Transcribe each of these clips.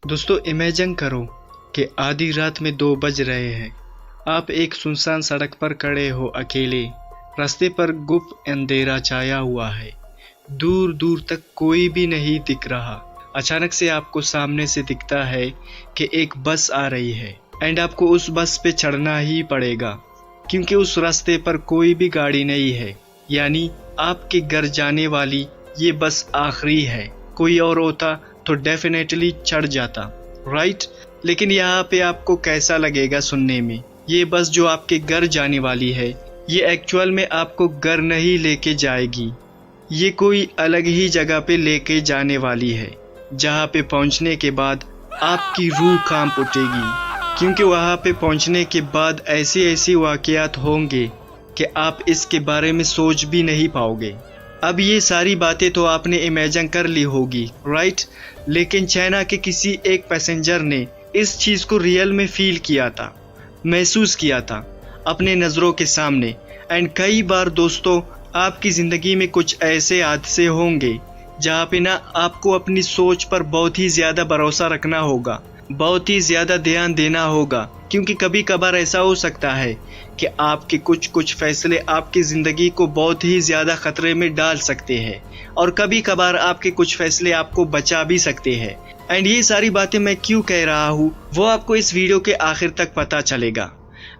दोस्तों इमेजिन करो कि आधी रात में 2 बज रहे हैं। आप एक सुनसान सड़क पर खड़े हो अकेले। रास्ते पर गुप्त अंधेरा छाया हुआ है। दूर दूर तक कोई भी नहीं दिख रहा। अचानक से आपको सामने से दिखता है कि एक बस आ रही है एंड आपको उस बस पे चढ़ना ही पड़ेगा क्योंकि उस रास्ते पर कोई भी गाड़ी नहीं है। यानी आपके घर जाने वाली ये बस आखिरी है। कोई और होता तो डेफिनेटली चढ़ जाता, राइट? लेकिन यहाँ पे आपको कैसा लगेगा सुनने में? ये बस जो आपके घर जाने वाली है ये एक्चुअल में आपको घर नहीं लेके जाएगी। ये कोई अलग ही जगह पे लेके जाने वाली है जहाँ पे पहुँचने के बाद आपकी रूह कांप उठेगी क्योंकि वहाँ पे पहुँचने के बाद ऐसी वाक़यात होंगे कि आप इसके बारे में सोच भी नहीं पाओगे। अब ये सारी बातें तो आपने इमेजिन कर ली होगी, राइट? लेकिन चाइना के किसी एक पैसेंजर ने इस चीज़ को रियल में फील किया था, महसूस किया था अपने नज़रों के सामने। एंड कई बार दोस्तों आपकी ज़िंदगी में कुछ ऐसे हादसे होंगे जहाँ पे ना आपको अपनी सोच पर बहुत ही ज़्यादा भरोसा रखना होगा, बहुत ही ज़्यादा ध्यान देना होगा क्योंकि कभी कभार ऐसा हो सकता है कि आपके कुछ फैसले आपकी ज़िंदगी को बहुत ही ज़्यादा ख़तरे में डाल सकते हैं और कभी कभार आपके कुछ फैसले आपको बचा भी सकते हैं। एंड ये सारी बातें मैं क्यों कह रहा हूँ वो आपको इस वीडियो के आखिर तक पता चलेगा।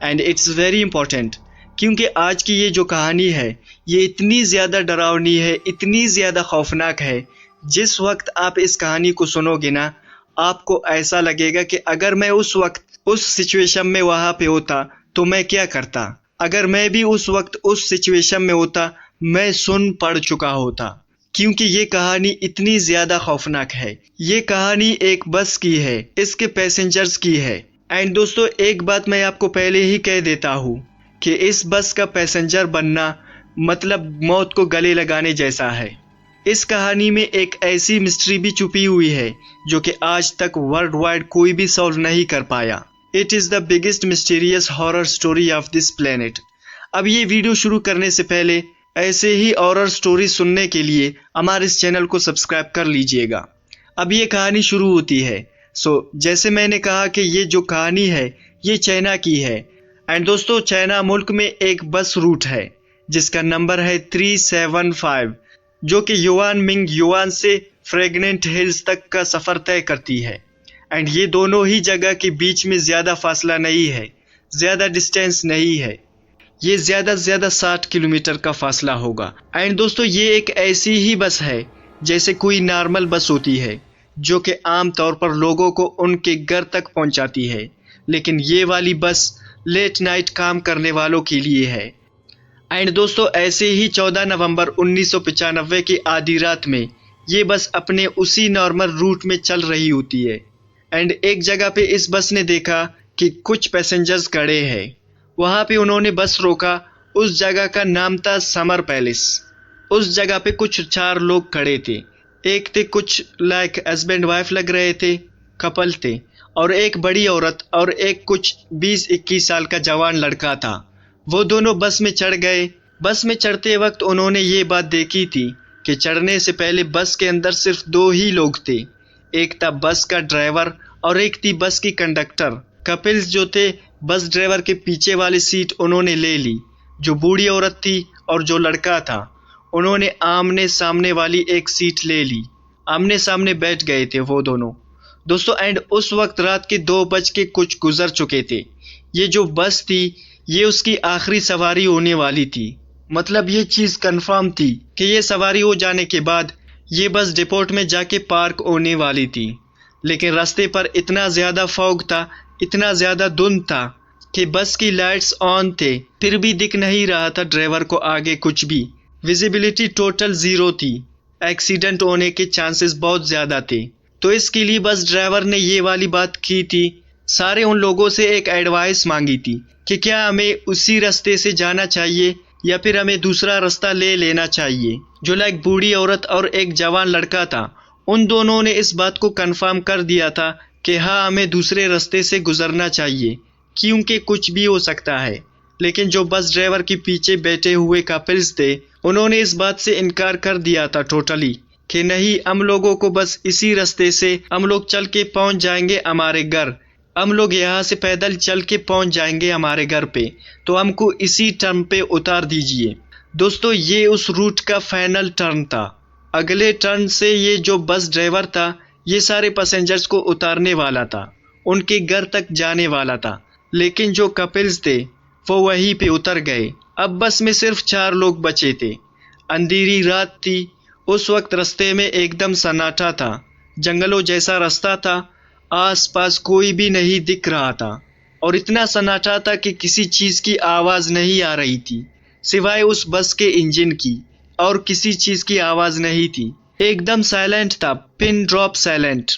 एंड इट्स वेरी इंपॉर्टेंट क्योंकि आज की ये जो कहानी है ये इतनी ज़्यादा डरावनी है, इतनी ज़्यादा खौफनाक है। जिस वक्त आप इस कहानी को सुनोगे ना आपको ऐसा लगेगा कि अगर मैं उस वक्त उस सिचुएशन में वहाँ पे होता तो मैं क्या करता। अगर मैं भी उस वक्त उस सिचुएशन में होता मैं सुन पढ़ चुका होता क्योंकि ये कहानी इतनी ज़्यादा खौफनाक है। ये कहानी एक बस की है, इसके पैसेंजर्स की है। एंड दोस्तों एक बात मैं आपको पहले ही कह देता हूँ कि इस बस का पैसेंजर बनना मतलब मौत को गले लगाने जैसा है। इस कहानी में एक ऐसी मिस्ट्री भी छुपी हुई है जो कि आज तक वर्ल्ड वाइड कोई भी सॉल्व नहीं कर पाया। It is the biggest mysterious horror story of this planet. अब ये वीडियो शुरू करने से पहले ऐसे ही हॉरर स्टोरी सुनने के लिए हमारे इस चैनल को सब्सक्राइब कर लीजिएगा। अब ये कहानी शुरू होती है। जैसे मैंने कहा कि ये जो कहानी है ये चाइना की है। एंड दोस्तों चाइना मुल्क में एक बस रूट है जिसका नंबर है 375 जो कि युआन से फ्रेगनेंट हिल्स तक का सफ़र तय करती है। एंड ये दोनों ही जगह के बीच में ज़्यादा फासला नहीं है, ज़्यादा डिस्टेंस नहीं है। ये ज़्यादा से ज़्यादा 60 किलोमीटर का फासला होगा। एंड दोस्तों ये एक ऐसी ही बस है जैसे कोई नॉर्मल बस होती है जो कि आम तौर पर लोगों को उनके घर तक पहुंचाती है। लेकिन ये वाली बस लेट नाइट काम करने वालों के लिए है। एंड दोस्तों ऐसे ही 14 नवंबर 1995 की आधी रात में ये बस अपने उसी नॉर्मल रूट में चल रही होती है। एंड एक जगह पे इस बस ने देखा कि कुछ पैसेंजर्स खड़े हैं। वहाँ पे उन्होंने बस रोका। उस जगह का नाम था समर पैलेस। उस जगह पे कुछ 4 लोग खड़े थे। एक थे कुछ लाइक हस्बैंड वाइफ लग रहे थे, कपल थे, और एक बड़ी औरत और एक कुछ 20-21 साल का जवान लड़का था। वो दोनों बस में चढ़ गए। बस में चढ़ते वक्त उन्होंने ये बात देखी थी कि चढ़ने से पहले बस के अंदर सिर्फ 2 ही लोग थे। एक था बस का ड्राइवर और एक थी बस की कंडक्टर। कपिल्स जो थे बस ड्राइवर के पीछे वाली सीट उन्होंने ले ली। जो बूढ़ी औरत थी और जो लड़का था उन्होंने आमने सामने वाली एक सीट ले ली। आमने सामने बैठ गए थे वो दोनों दोस्तों। एंड उस वक्त रात के 2 बज के कुछ गुजर चुके थे। ये जो बस थी ये उसकी आखिरी सवारी होने वाली थी। मतलब ये चीज़ कंफर्म थी कि ये सवारी हो जाने के बाद ये बस डिपोट में जाके पार्क होने वाली थी। लेकिन रास्ते पर इतना ज़्यादा फॉग था, इतना ज़्यादा धुंध था कि बस की लाइट्स ऑन थे फिर भी दिख नहीं रहा था ड्राइवर को आगे कुछ भी। विजिबिलिटी टोटल 0 थी। एक्सीडेंट होने के चांसेस बहुत ज़्यादा थे। तो इसके लिए बस ड्राइवर ने ये वाली बात की थी, सारे उन लोगों से एक एडवाइस मांगी थी कि क्या हमें उसी रास्ते से जाना चाहिए या फिर हमें दूसरा रास्ता ले लेना चाहिए। जो लाइक बूढ़ी औरत और एक जवान लड़का था उन दोनों ने इस बात को कंफर्म कर दिया था कि हाँ हमें दूसरे रास्ते से गुजरना चाहिए क्योंकि कुछ भी हो सकता है। लेकिन जो बस ड्राइवर के पीछे बैठे हुए कपल्स थे उन्होंने इस बात से इनकार कर दिया था टोटली कि नहीं, हम लोगों को बस इसी रास्ते से हम लोग चल के पहुंच जाएंगे हमारे घर, हम लोग यहाँ से पैदल चल के पहुंच जाएंगे हमारे घर पे, तो हमको इसी टर्न पे उतार दीजिए। दोस्तों, ये उस रूट का फाइनल टर्न था। अगले टर्न से ये जो बस ड्राइवर था ये सारे पैसेंजर्स को उतारने वाला था, उनके घर तक जाने वाला था। लेकिन जो कपल्स थे वो वहीं पे उतर गए। अब बस में सिर्फ 4 लोग बचे थे। अंधेरी रात थी। उस वक्त रास्ते में एकदम सन्नाटा था। जंगलों जैसा रास्ता था, आसपास कोई भी नहीं दिख रहा था और इतना सन्नाटा था कि किसी चीज़ की आवाज़ नहीं आ रही थी सिवाय उस बस के इंजन की, और किसी चीज़ की आवाज़ नहीं थी। एकदम साइलेंट था, पिन ड्रॉप साइलेंट।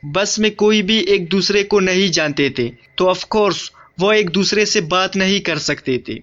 बस में कोई भी एक दूसरे को नहीं जानते थे, तो ऑफ कोर्स वो एक दूसरे से बात नहीं कर सकते थे।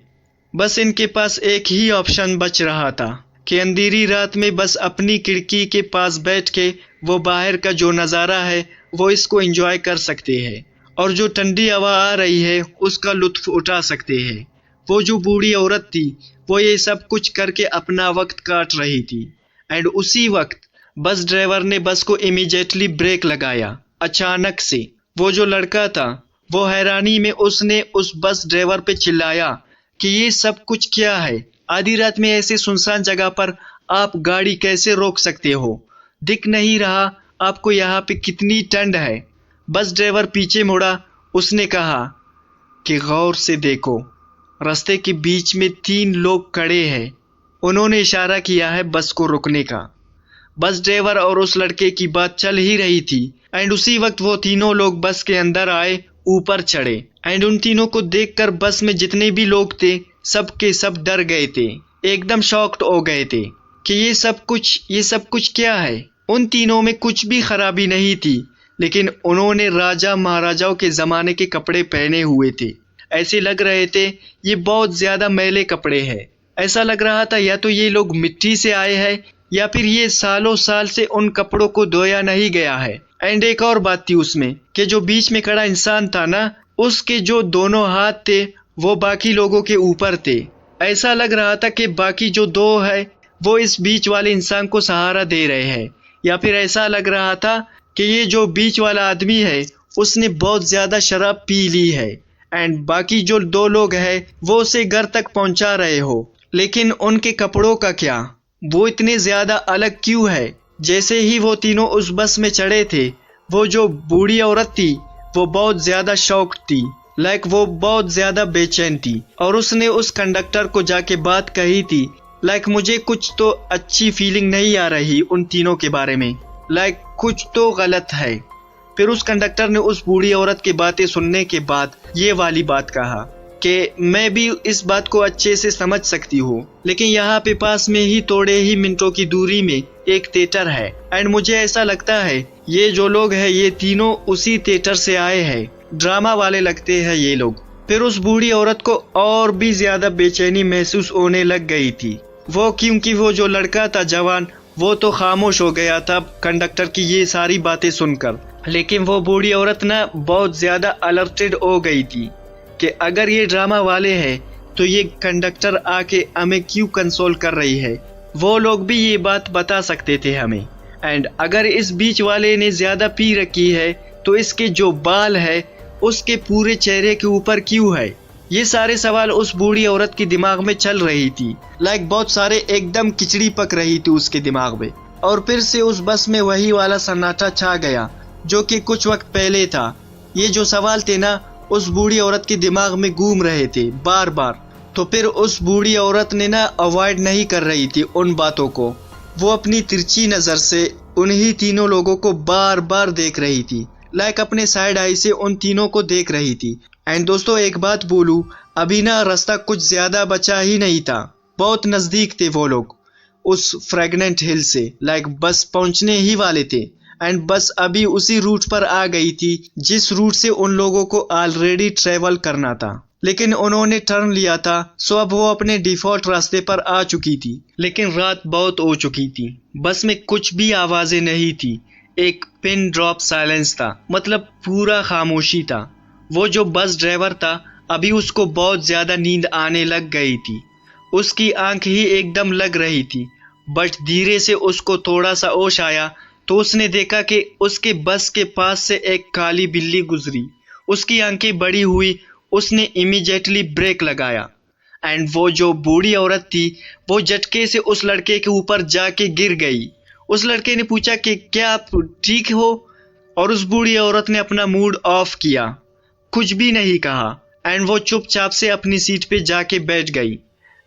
बस इनके पास एक ही ऑप्शन बच रहा था कि अंधेरी रात में बस अपनी खिड़की के पास बैठ के वो बाहर का जो नज़ारा है वो इसको एंजॉय कर सकते हैं, और जो ठंडी हवा आ रही है उसका लुत्फ उठा सकते हैं। वो जो बूढ़ी औरत थी वो ये सब कुछ करके अपना वक्त काट रही थी। एंड उसी वक्त बस ड्राइवर ने बस को इमीडिएटली ब्रेक लगाया। अचानक से वो जो लड़का था वो हैरानी में उसने उस बस ड्राइवर पे चिल्लाया कि ये सब कुछ क्या है, आधी रात में ऐसे सुनसान जगह पर आप गाड़ी कैसे रोक सकते हो? दिख नहीं रहा आपको यहाँ पे कितनी ठंड है? बस ड्राइवर पीछे मुड़ा। उसने कहा कि गौर से देखो, रास्ते के बीच में 3 लोग खड़े हैं। उन्होंने इशारा किया है बस को रुकने का। बस ड्राइवर और उस लड़के की बात चल ही रही थी एंड उसी वक्त वो तीनों लोग बस के अंदर आए, ऊपर चढ़े एंड उन तीनों को देखकर बस में जितने भी लोग थे सब के सब डर गए थे, एकदम शॉक्ड हो गए थे कि ये सब कुछ क्या है। उन तीनों में कुछ भी खराबी नहीं थी, लेकिन उन्होंने राजा महाराजाओं के ज़माने के कपड़े पहने हुए थे। ऐसे लग रहे थे ये बहुत ज़्यादा मैले कपड़े हैं। ऐसा लग रहा था या तो ये लोग मिट्टी से आए हैं या फिर ये सालों साल से उन कपड़ों को धोया नहीं गया है। एंड एक और बात थी उसमें कि जो बीच में खड़ा इंसान था ना, उसके जो दोनों हाथ थे वो बाकी लोगों के ऊपर थे। ऐसा लग रहा था कि बाकी जो 2 है वो इस बीच वाले इंसान को सहारा दे रहे हैं, या फिर ऐसा लग रहा था कि ये जो बीच वाला आदमी है उसने बहुत ज़्यादा शराब पी ली है एंड बाकी जो 2 लोग हैं वो उसे घर तक पहुंचा रहे हो। लेकिन उनके कपड़ों का क्या, वो इतने ज़्यादा अलग क्यों है? जैसे ही वो तीनों उस बस में चढ़े थे, वो जो बूढ़ी औरत थी वो बहुत ज़्यादा शॉक्ड थी, वो बहुत ज़्यादा बेचैन थी, और उसने उस कंडक्टर को जाके बात कही थी मुझे कुछ तो अच्छी फीलिंग नहीं आ रही उन तीनों के बारे में, कुछ तो गलत है। फिर उस कंडक्टर ने उस बूढ़ी औरत की बातें सुनने के बाद ये वाली बात कहा कि मैं भी इस बात को अच्छे से समझ सकती हूँ, लेकिन यहाँ पे पास में ही थोड़े ही मिनटों की दूरी में एक थिएटर है एंड मुझे ऐसा लगता है ये जो लोग हैं ये तीनों उसी थिएटर से आए हैं, ड्रामा वाले लगते हैं ये लोग। फिर उस बूढ़ी औरत को और भी ज्यादा बेचैनी महसूस होने लग गई थी, वो क्योंकि वो जो लड़का था जवान वो तो खामोश हो गया था कंडक्टर की ये सारी बातें सुनकर, लेकिन वो बूढ़ी औरत ना बहुत ज्यादा अलर्टेड हो गई थी कि अगर ये ड्रामा वाले हैं तो ये कंडक्टर आके हमें क्यों कंसोल कर रही है, वो लोग भी ये बात बता सकते थे हमें। एंड अगर इस बीच वाले ने ज्यादा पी रखी है तो इसके जो बाल है उसके पूरे चेहरे के ऊपर क्यों है? ये सारे सवाल उस बूढ़ी औरत के दिमाग में चल रही थी, बहुत सारे एकदम खिचड़ी पक रही थी उसके दिमाग में। और फिर से उस बस में वही वाला सन्नाटा छा गया जो कि कुछ वक्त पहले था। ये जो सवाल थे ना उस बूढ़ी औरत के दिमाग में घूम रहे थे बार बार। तो फिर उस बूढ़ी औरत ने ना अवॉइड नहीं कर रही थी उन बातों को, वो अपनी तिरछी नज़र से उन्हीं तीनों लोगों को बार बार देख रही थी, अपने साइड आई से उन तीनों को देख रही थी। एंड दोस्तों एक बात बोलूं, अभी ना रास्ता कुछ ज़्यादा बचा ही नहीं था, बहुत नज़दीक थे वो लोग उस फ्रेगनेंट हिल से, बस पहुंचने ही वाले थे। एंड बस अभी उसी रूट पर आ गई थी जिस रूट से उन लोगों को ऑलरेडी ट्रेवल करना था, लेकिन उन्होंने टर्न लिया था, सो अब वो अपने डिफॉल्ट रास्ते पर आ चुकी थी। लेकिन रात बहुत हो चुकी थी, बस में कुछ भी आवाजें नहीं थी, एक पिन ड्रॉप साइलेंस था, पूरा खामोशी था। वो जो बस ड्राइवर था अभी उसको बहुत ज्यादा नींद आने लग गई थी, उसकी आंख ही एकदम लग रही थी, बट धीरे से उसको थोड़ा सा होश आया तो उसने देखा कि उसके बस के पास से एक काली बिल्ली गुजरी। उसकी आंखें बड़ी हुई, उसने इमीडिएटली ब्रेक लगाया एंड वो जो बूढ़ी औरत थी वो झटके से उस लड़के के ऊपर जाके गिर गई। उस लड़के ने पूछा कि क्या आप ठीक हो, और उस बूढ़ी औरत ने अपना मूड ऑफ किया, कुछ भी नहीं कहा एंड वो चुपचाप से अपनी सीट पे जाके बैठ गई।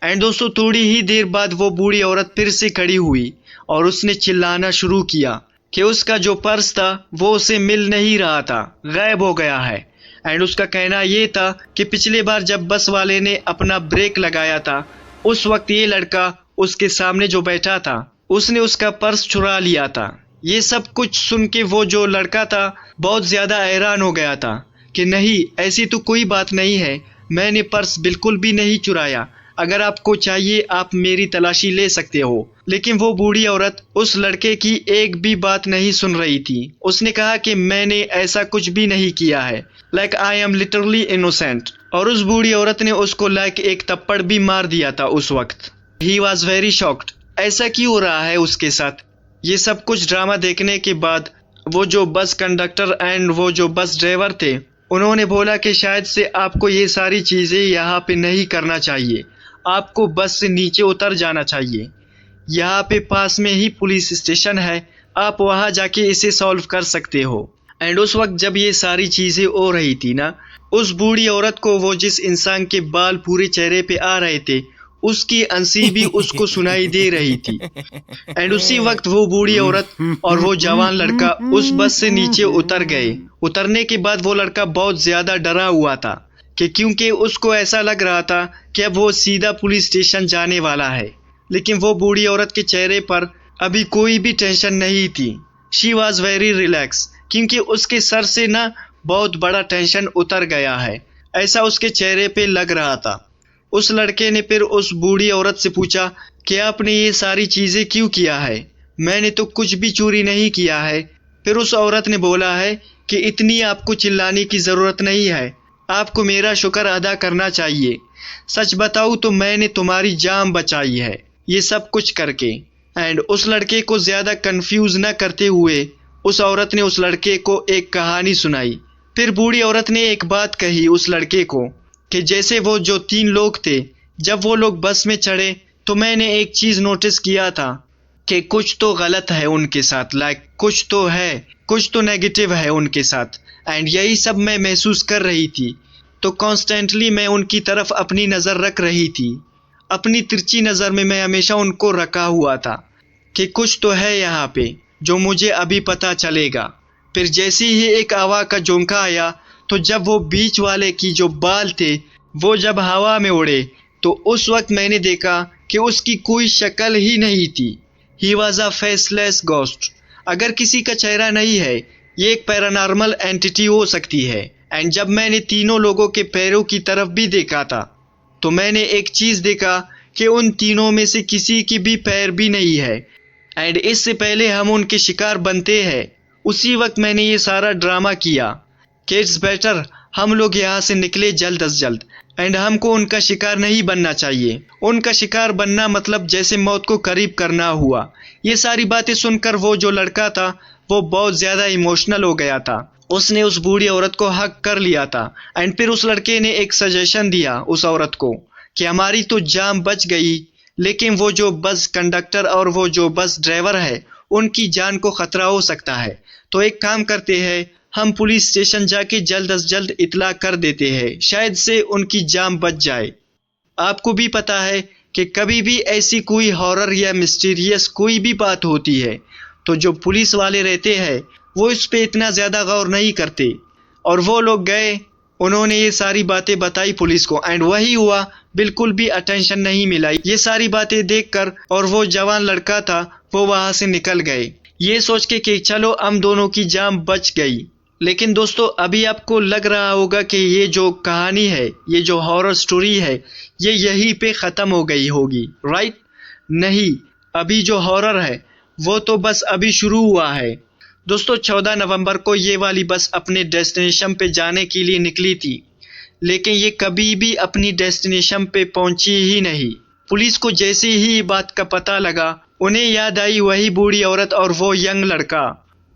एंड दोस्तों थोड़ी ही देर बाद वो बूढ़ी औरत फिर से खड़ी हुई और उसने चिल्लाना शुरू किया कि उसका जो पर्स था वो उसे मिल नहीं रहा था, गायब हो गया है। एंड उसका कहना ये था कि पिछले बार जब बस वाले ने अपना ब्रेक लगाया था उस वक्त ये लड़का उसके सामने जो बैठा था उसने उसका पर्स चुरा लिया था। ये सब कुछ सुन के वो जो लड़का था बहुत ज़्यादा हैरान हो गया था कि नहीं, ऐसी तो कोई बात नहीं है, मैंने पर्स बिल्कुल भी नहीं चुराया, अगर आपको चाहिए आप मेरी तलाशी ले सकते हो। लेकिन वो बूढ़ी औरत उस लड़के की एक भी बात नहीं सुन रही थी। उसने कहा कि मैंने ऐसा कुछ भी नहीं किया है, like I am literally innocent. और उस बूढ़ी औरत ने उसको लाइक एक थप्पड़ भी मार दिया था उस वक्त। ही वॉज वेरी शॉक्ड, ऐसा क्यों हो रहा है उसके साथ। ये सब कुछ ड्रामा देखने के बाद वो जो बस कंडक्टर एंड वो जो बस ड्राइवर थे उन्होंने बोला कि शायद से आपको ये सारी चीज़ें यहाँ पे नहीं करना चाहिए, आपको बस से नीचे उतर जाना चाहिए। यहाँ पे पास में ही पुलिस स्टेशन है, आप वहाँ जाके इसे सॉल्व कर सकते हो। एंड उस वक्त जब ये सारी चीज़ें हो रही थी ना, उस बूढ़ी औरत को वो जिस इंसान के बाल पूरे चेहरे पे आ रहे थे उसकी हंसी भी उसको सुनाई दे रही थी। एंड उसी वक्त वो बूढ़ी औरत और वो जवान लड़का उस बस से नीचे उतर गए। उतरने के बाद वो लड़का बहुत ज़्यादा डरा हुआ था कि क्योंकि उसको ऐसा लग रहा था कि अब वो सीधा पुलिस स्टेशन जाने वाला है। लेकिन वो बूढ़ी औरत के चेहरे पर अभी कोई भी टेंशन नहीं थी। शी वॉज वेरी रिलैक्स, क्योंकि उसके सर से ना बहुत बड़ा टेंशन उतर गया है, ऐसा उसके चेहरे पे लग रहा था। उस लड़के ने फिर उस बूढ़ी औरत से पूछा कि आपने ये सारी चीज़ें क्यों किया है, मैंने तो कुछ भी चोरी नहीं किया है। फिर उस औरत ने बोला है कि इतनी आपको चिल्लाने की ज़रूरत नहीं है, आपको मेरा शुक्र अदा करना चाहिए। सच बताऊँ तो मैंने तुम्हारी जान बचाई है ये सब कुछ करके। एंड उस लड़के को ज़्यादा कंफ्यूज न करते हुए उस औरत ने उस लड़के को एक कहानी सुनाई। फिर बूढ़ी औरत ने एक बात कही उस लड़के को कि जैसे वो जो 3 लोग थे जब वो लोग बस में चढ़े तो मैंने एक चीज़ नोटिस किया था कि कुछ तो गलत है उनके साथ, लाइक कुछ तो है, कुछ तो नेगेटिव है उनके साथ। एंड यही सब मैं महसूस कर रही थी, तो कॉन्स्टेंटली मैं उनकी तरफ अपनी नज़र रख रही थी। अपनी तिरछी नज़र में मैं हमेशा उनको रखा हुआ था कि कुछ तो है यहाँ पे जो मुझे अभी पता चलेगा। फिर जैसे ही एक हवा का झोंका आया तो जब वो बीच वाले की जो बाल थे वो जब हवा में उड़े तो उस वक्त मैंने देखा कि उसकी कोई शक्ल ही नहीं थी। He was a faceless ghost. अगर किसी का चेहरा नहीं है ये एक पैरानॉर्मल एंटिटी हो सकती है। एंड जब मैंने तीनों लोगों के पैरों की तरफ भी देखा था तो मैंने एक चीज़ देखा कि उन तीनों में से किसी की भी पैर भी नहीं है। एंड इससे पहले हम उनके शिकार बनते हैं उसी वक्त मैंने ये सारा ड्रामा किया कि इट्स बेटर हम लोग यहाँ से निकले जल्द अज जल्द। एंड हमको उनका शिकार नहीं बनना चाहिए, उनका शिकार बनना मतलब जैसे मौत को करीब करना हुआ। ये सारी बातें सुनकर वो जो लड़का था वो बहुत ज़्यादा इमोशनल हो गया था, उसने उस बूढ़ी औरत को हक कर लिया था। एंड फिर उस लड़के ने एक सजेशन दिया उस औरत को कि हमारी तो जान बच गई लेकिन वो जो बस कंडक्टर और वो जो बस ड्राइवर है उनकी जान को खतरा हो सकता है, तो एक काम करते हैं हम पुलिस स्टेशन जाके जल्द अज जल्द इतला कर देते हैं, शायद से उनकी जान बच जाए। आपको भी पता है कि कभी भी ऐसी कोई हॉरर या मिस्टीरियस कोई भी बात होती है तो जो पुलिस वाले रहते हैं वो इस पे इतना ज़्यादा गौर नहीं करते। और वो लोग गए, उन्होंने ये सारी बातें बताई पुलिस को एंड वही हुआ, बिल्कुल भी अटेंशन नहीं मिला ये सारी बातें देखकर। और वो जवान लड़का था वो वहाँ से निकल गए ये सोच के कि चलो हम दोनों की जान बच गई। लेकिन दोस्तों अभी आपको लग रहा होगा कि ये जो कहानी है, ये जो हॉरर स्टोरी है ये यहीं पे ख़त्म हो गई होगी, राइट? नहीं, अभी जो हॉरर है वो तो बस अभी शुरू हुआ है। दोस्तों 14 नवंबर को ये वाली बस अपने डेस्टिनेशन पे जाने के लिए निकली थी लेकिन ये कभी भी अपनी डेस्टिनेशन पे पहुंची ही नहीं। पुलिस को जैसे ही बात का पता लगा उन्हें याद आई वही बूढ़ी औरत और वो यंग लड़का।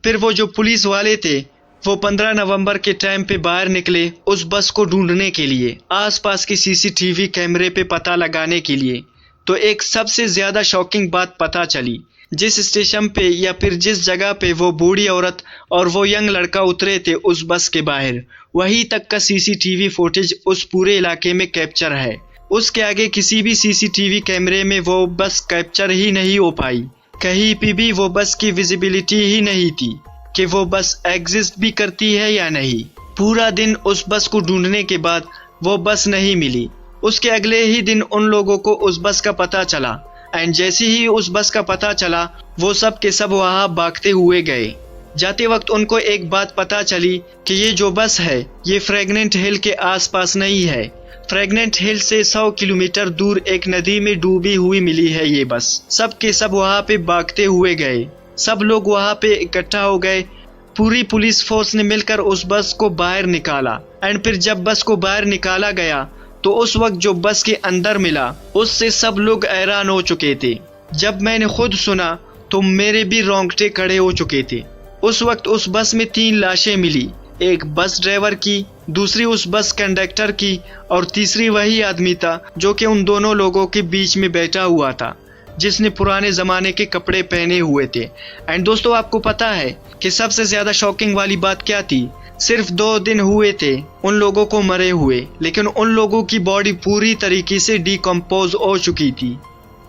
फिर वो जो पुलिस वाले थे वो 15 नवंबर के टाइम पे बाहर निकले उस बस को ढूंढने के लिए, आसपास के सीसीटीवी कैमरे पे पता लगाने के लिए। तो एक सबसे ज्यादा शॉकिंग बात पता चली, जिस स्टेशन पे या फिर जिस जगह पे वो बूढ़ी औरत और वो यंग लड़का उतरे थे उस बस के बाहर, वहीं तक का सीसीटीवी फुटेज उस पूरे इलाके में कैप्चर है। उसके आगे किसी भी सीसीटीवी कैमरे में वो बस कैप्चर ही नहीं हो पाई। कहीं पे भी वो बस की विजिबिलिटी ही नहीं थी कि वो बस एग्जिस्ट भी करती है या नहीं। पूरा दिन उस बस को ढूंढने के बाद वो बस नहीं मिली। उसके अगले ही दिन उन लोगों को उस बस का पता चला एंड जैसे ही उस बस का पता चला वो सब के सब वहां भागते हुए गए। जाते वक्त उनको एक बात पता चली कि ये जो बस है ये फ्रैगनेंट हिल के आसपास नहीं है। फ्रैगनेंट हिल से 100 किलोमीटर दूर एक नदी में डूबी हुई मिली है ये बस। सब के सब वहां पे भागते हुए गए। सब लोग वहां पे इकट्ठा हो गए। पूरी पुलिस फोर्स ने मिलकर उस बस को बाहर निकाला एंड फिर जब बस को बाहर निकाला गया तो उस वक्त जो बस के अंदर मिला उससे सब लोग हैरान हो चुके थे। जब मैंने खुद सुना तो मेरे भी रोंगटे खड़े हो चुके थे। उस वक्त उस बस में 3 लाशें मिली, एक बस ड्राइवर की, दूसरी उस बस कंडक्टर की और तीसरी वही आदमी था जो कि उन दोनों लोगों के बीच में बैठा हुआ था जिसने पुराने ज़माने के कपड़े पहने हुए थे। एंड दोस्तों आपको पता है कि सबसे ज़्यादा शॉकिंग वाली बात क्या थी? सिर्फ 2 दिन हुए थे उन लोगों को मरे हुए, लेकिन उन लोगों की बॉडी पूरी तरीके से डिकम्पोज हो चुकी थी,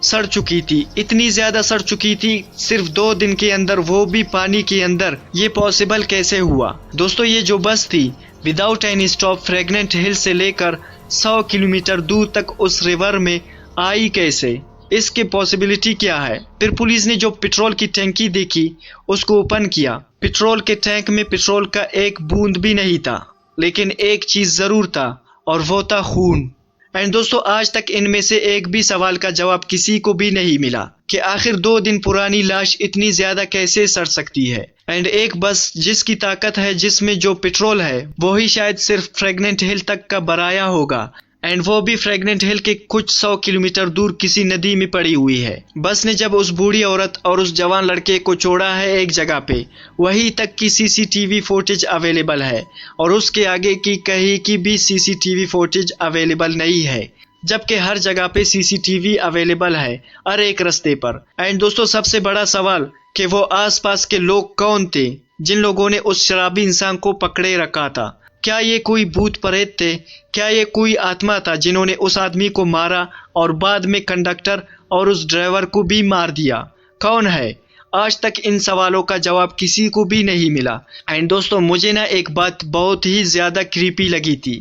सड़ चुकी थी, इतनी ज़्यादा सड़ चुकी थी सिर्फ 2 दिन के अंदर, वो भी पानी के अंदर। ये पॉसिबल कैसे हुआ? दोस्तों ये जो बस थी विदाउट एनी स्टॉप फ्रैगनेंट हिल से लेकर 100 किलोमीटर दूर तक उस रिवर में आई कैसे? इसके पॉसिबिलिटी क्या है? फिर पुलिस ने जो पेट्रोल की टैंकी देखी उसको ओपन किया। पेट्रोल के टैंक में पेट्रोल का एक बूंद भी नहीं था, लेकिन एक चीज जरूर था और वो था खून। एंड दोस्तों आज तक इनमें से एक भी सवाल का जवाब किसी को भी नहीं मिला कि आखिर 2 दिन पुरानी लाश इतनी ज्यादा कैसे सड़ सकती है। एंड एक बस जिसकी ताकत है, जिसमें जो पेट्रोल है वो ही शायद सिर्फ फ्रैगनेंट हिल तक का बराया होगा, एंड वो भी फ्रैगनेंट हिल के कुछ 100 किलोमीटर दूर किसी नदी में पड़ी हुई है। बस ने जब उस बूढ़ी औरत और उस जवान लड़के को छोड़ा है एक जगह पे, वहीं तक की सीसीटीवी फुटेज अवेलेबल है और उसके आगे की कहीं की भी सीसीटीवी फुटेज अवेलेबल नहीं है, जबकि हर जगह पे सीसीटीवी अवेलेबल है हर एक रास्ते पर। एंड दोस्तों सबसे बड़ा सवाल कि वो आसपास के लोग कौन थे जिन लोगों ने उस शराबी इंसान को पकड़े रखा था? क्या ये कोई भूत प्रेत थे? क्या ये कोई आत्मा था जिन्होंने उस आदमी को मारा और बाद में कंडक्टर और उस ड्राइवर को भी मार दिया? कौन है? आज तक इन सवालों का जवाब किसी को भी नहीं मिला। एंड दोस्तों मुझे ना एक बात बहुत ही ज़्यादा क्रीपी लगी थी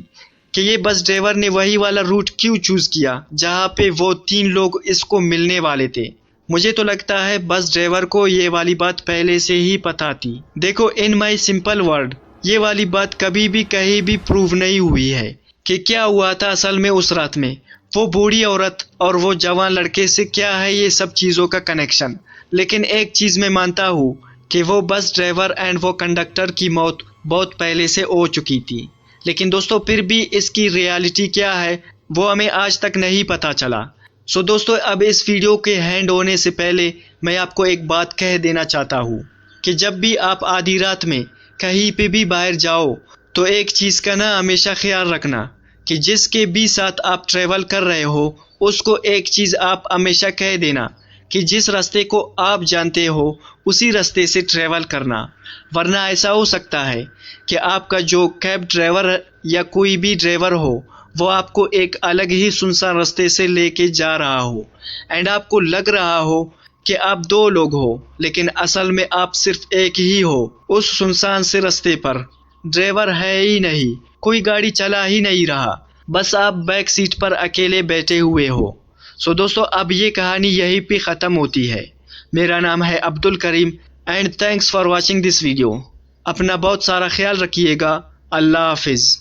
कि ये बस ड्राइवर ने वही वाला रूट क्यों चूज़ किया जहाँ पे वो 3 लोग इसको मिलने वाले थे। मुझे तो लगता है बस ड्राइवर को ये वाली बात पहले से ही पता थी। देखो इन माई सिंपल वर्ड, ये वाली बात कभी भी कहीं भी प्रूव नहीं हुई है कि क्या हुआ था असल में उस रात में। वो बूढ़ी औरत और वो जवान लड़के से क्या है ये सब चीज़ों का कनेक्शन? लेकिन एक चीज़ मैं मानता हूँ कि वो बस ड्राइवर एंड वो कंडक्टर की मौत बहुत पहले से हो चुकी थी। लेकिन दोस्तों फिर भी इसकी रियलिटी क्या है वो हमें आज तक नहीं पता चला। सो दोस्तों अब इस वीडियो के हैंड होने से पहले मैं आपको एक बात कह देना चाहता हूँ कि जब भी आप आधी रात में कहीं पे भी बाहर जाओ तो एक चीज़ का ना हमेशा ख्याल रखना कि जिसके भी साथ आप ट्रैवल कर रहे हो उसको एक चीज़ आप हमेशा कह देना कि जिस रास्ते को आप जानते हो उसी रास्ते से ट्रैवल करना। वरना ऐसा हो सकता है कि आपका जो कैब ड्राइवर या कोई भी ड्राइवर हो वो आपको एक अलग ही सुनसान रास्ते से लेके जा रहा हो एंड आपको लग रहा हो कि आप 2 लोग हो, लेकिन असल में आप सिर्फ एक ही हो उस सुनसान से रास्ते पर। ड्राइवर है ही नहीं, कोई गाड़ी चला ही नहीं रहा, बस आप बैक सीट पर अकेले बैठे हुए हो। सो दोस्तों अब ये कहानी यहीं पे ख़त्म होती है। मेरा नाम है Abdul Karim and thanks for watching this video. अपना बहुत सारा ख्याल रखिएगा। अल्लाह हाफिज़।